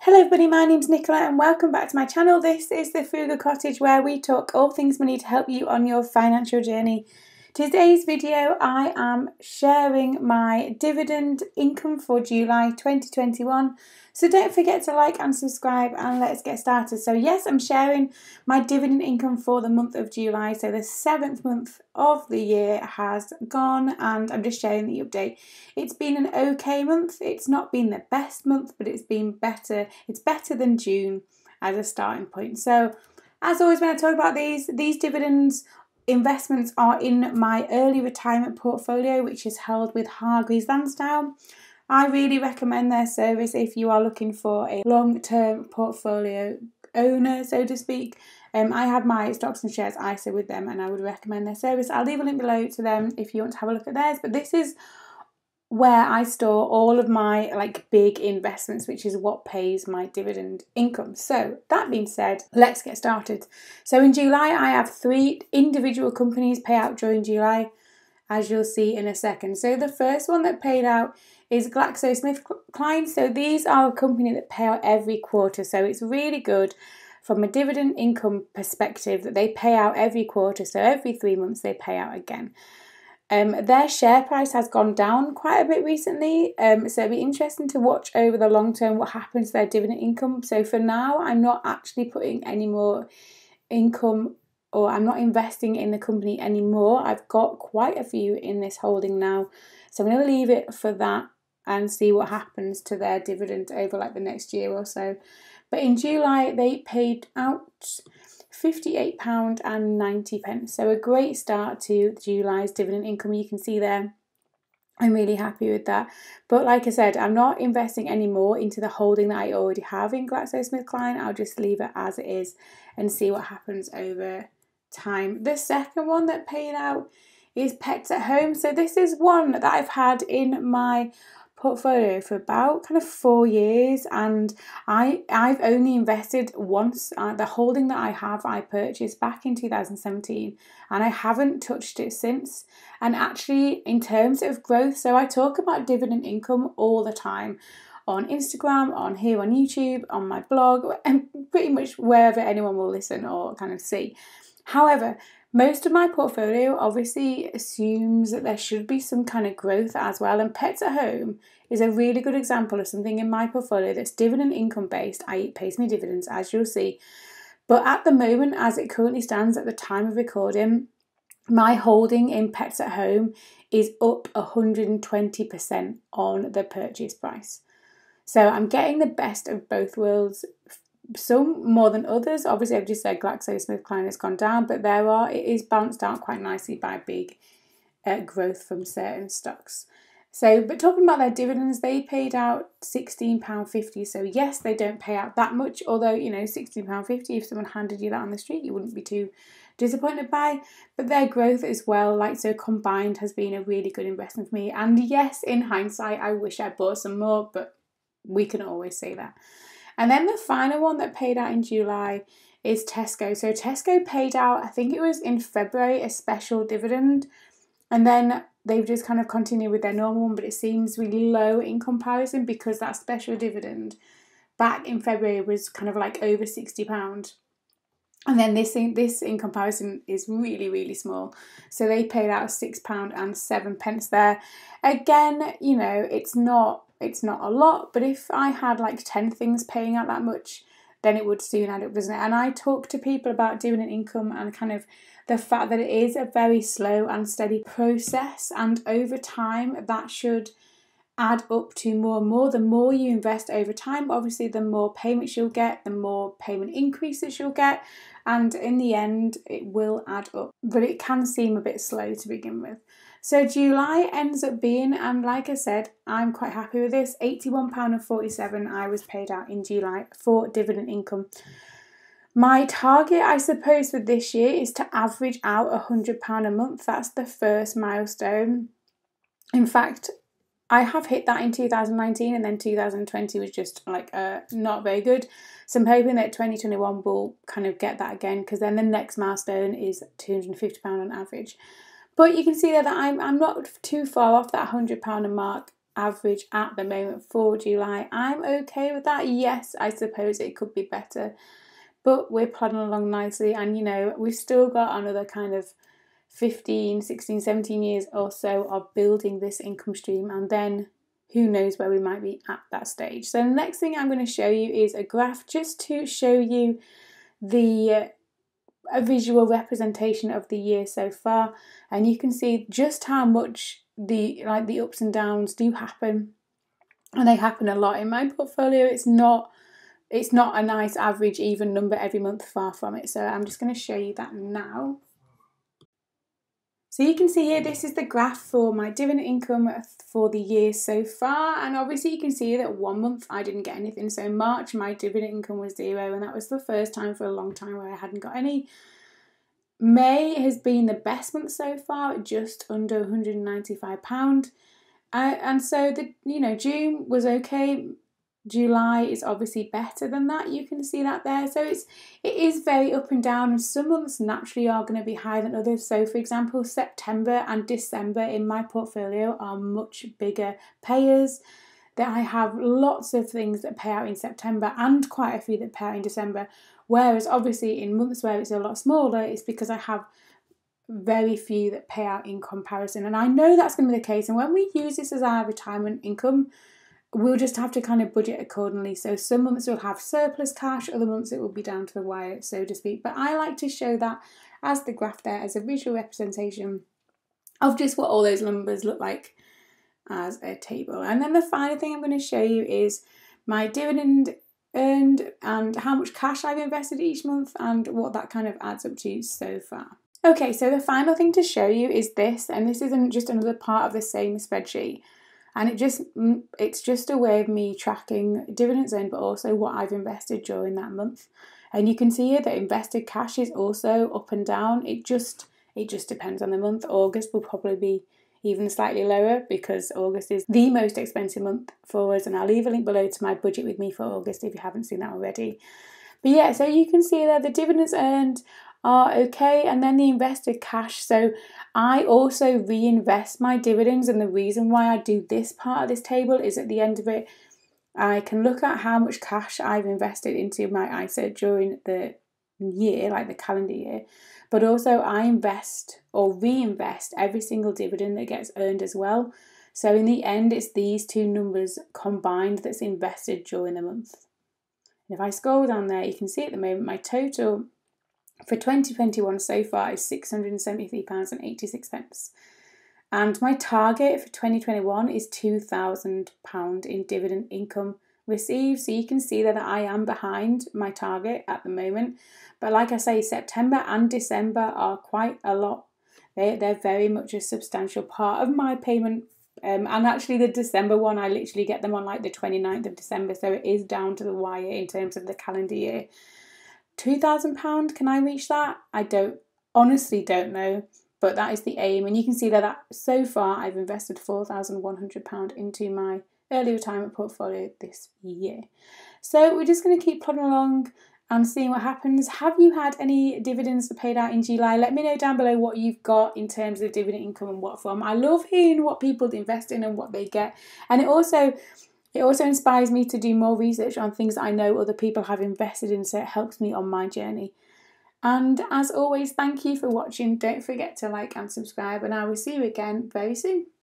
Hello everybody, my name's Nicola and welcome back to my channel. This is the Frugal Cottage where we talk all things money to help you on your financial journey. Today's video I am sharing my dividend income for July 2021. So don't forget to like and subscribe and let's get started. So yes, I'm sharing my dividend income for the month of July. So the 7th month of the year has gone and I'm just sharing the update. It's been an okay month. It's not been the best month, but it's been better. It's better than June as a starting point. So as always when I talk about these dividends investments are in my early retirement portfolio, which is held with Hargreaves Lansdown. I really recommend their service if you are looking for a long-term portfolio owner, so to speak. I have my stocks and shares ISA with them and I would recommend their service. I'll leave a link below to them if you want to have a look at theirs, but this is where I store all of my big investments, which is what pays my dividend income. So that being said, let's get started. So in July, I have 3 individual companies pay out during July, as you'll see in a second. So the first one that paid out is GlaxoSmithKline. So these are a company that pay out every quarter. So it's really good from a dividend income perspective that they pay out every quarter. So every 3 months they pay out again. Their share price has gone down quite a bit recently, so it'll be interesting to watch over the long term what happens to their dividend income. So for now, I'm not actually putting any more income, or I'm not investing in the company anymore. I've got quite a few in this holding now, so I'm going to leave it for that and see what happens to their dividend over the next year or so. But in July, they paid out £58.90. So a great start to July's dividend income. You can see there, I'm really happy with that. But like I said, I'm not investing any more into the holding that I already have in GlaxoSmithKline. I'll just leave it as it is and see what happens over time. The second one that paid out is Pets at Home. So this is one that I've had in my portfolio for about 4 years, and I've only invested once. The holding that I have, I purchased back in 2017 and I haven't touched it since. And actually in terms of growth, so I talk about dividend income all the time on Instagram, on here on YouTube, on my blog, and pretty much wherever anyone will listen or see. However, most of my portfolio obviously assumes that there should be some kind of growth as well, and Pets at Home is a really good example of something in my portfolio that's dividend income based, i.e. it pays me dividends, as you'll see. But at the moment, as it currently stands at the time of recording, my holding in Pets at Home is up 120% on the purchase price. So I'm getting the best of both worlds. Some more than others. Obviously, I've just said GlaxoSmithKline has gone down, but it is balanced out quite nicely by big growth from certain stocks. So, but talking about their dividends, they paid out £16.50. So yes, they don't pay out that much, although, £16.50, if someone handed you that on the street, you wouldn't be too disappointed by. But their growth as well, so combined, has been a really good investment for me. And yes, in hindsight, I wish I bought some more, but we can always say that. And then the final one that paid out in July is Tesco. So Tesco paid out, I think it was in February, a special dividend. And then they've just continued with their normal one, but it seems really low in comparison because that special dividend back in February was over £60. And then this in comparison is really, really small. So they paid out £6.07 there. Again, it's not a lot, but if I had 10 things paying out that much, then it would soon add up, doesn't it? And I talk to people about dividend income and the fact that it is a very slow and steady process, and over time that should add up to more and more. The more you invest over time, obviously the more payments you'll get, the more payment increases you'll get, and in the end it will add up, but it can seem a bit slow to begin with. So July ends up being, and like I said, I'm quite happy with this, £81.47 I was paid out in July for dividend income. My target, I suppose, for this year is to average out £100 a month. That's the first milestone. In fact, I have hit that in 2019, and then 2020 was just not very good. So I'm hoping that 2021 will get that again, because then the next milestone is £250 on average. But you can see there that I'm not too far off that £100 mark average at the moment for July. I'm okay with that. Yes, I suppose it could be better, but we're plodding along nicely, and you know, we've still got another kind of 15, 16, 17 years or so of building this income stream, and then who knows where we might be at that stage. So the next thing I'm going to show you is a graph just to show you a visual representation of the year so far, and you can see just how much the ups and downs do happen, and they happen a lot in my portfolio. It's not a nice average even number every month, far from it. So I'm just going to show you that now. So you can see here, this is the graph for my dividend income for the year so far, and obviously you can see that 1 month I didn't get anything. So March my dividend income was 0, and that was the first time for a long time where I hadn't got any. May has been the best month so far, at just under £195. And so June was okay. July is obviously better than that. You can see that there. So it is very up and down, and some months naturally are going to be higher than others. So for example, September and December in my portfolio are much bigger payers. That I have lots of things that pay out in September and quite a few that pay out in December. Whereas obviously in months where it's a lot smaller, it's because I have very few that pay out in comparison. And I know that's going to be the case. And when we use this as our retirement income, we'll just have to kind of budget accordingly. So some months we'll have surplus cash, other months it will be down to the wire, so to speak. But I like to show that as the graph there, as a visual representation of just what all those numbers look like as a table. And then the final thing I'm going to show you is my dividend earned and how much cash I've invested each month and what that kind of adds up to so far. Okay, so the final thing to show you is this, and this isn't just another part of the same spreadsheet. And it's just a way of me tracking dividends earned, but also what I've invested during that month. And you can see here that invested cash is also up and down. It just depends on the month. August will probably be even slightly lower because August is the most expensive month for us. And I'll leave a link below to my budget with me for August if you haven't seen that already. But yeah, so you can see there the dividends earned are okay, and then the invested cash. So I also reinvest my dividends, and the reason why I do this part of this table is at the end of it I can look at how much cash I've invested into my ISA during the year, like the calendar year, but also I invest or reinvest every single dividend that gets earned as well. So in the end it's these two numbers combined that's invested during the month. And if I scroll down there, you can see at the moment my total for 2021 so far is £673.86. And my target for 2021 is £2,000 in dividend income received. So you can see that I am behind my target at the moment. But like I say, September and December are quite a lot. They're very much a substantial part of my payment. And actually the December one, I literally get them on like the 29th of December. So it is down to the wire in terms of the calendar year. £2,000, can I reach that? I honestly don't know, but that is the aim. And you can see that so far I've invested £4,100 into my early retirement portfolio this year. So we're just going to keep plodding along and seeing what happens. Have you had any dividends paid out in July? Let me know down below what you've got in terms of dividend income and what from. I love hearing what people invest in and what they get. And it also inspires me to do more research on things that I know other people have invested in, so it helps me on my journey. And as always, thank you for watching. Don't forget to like and subscribe, and I will see you again very soon.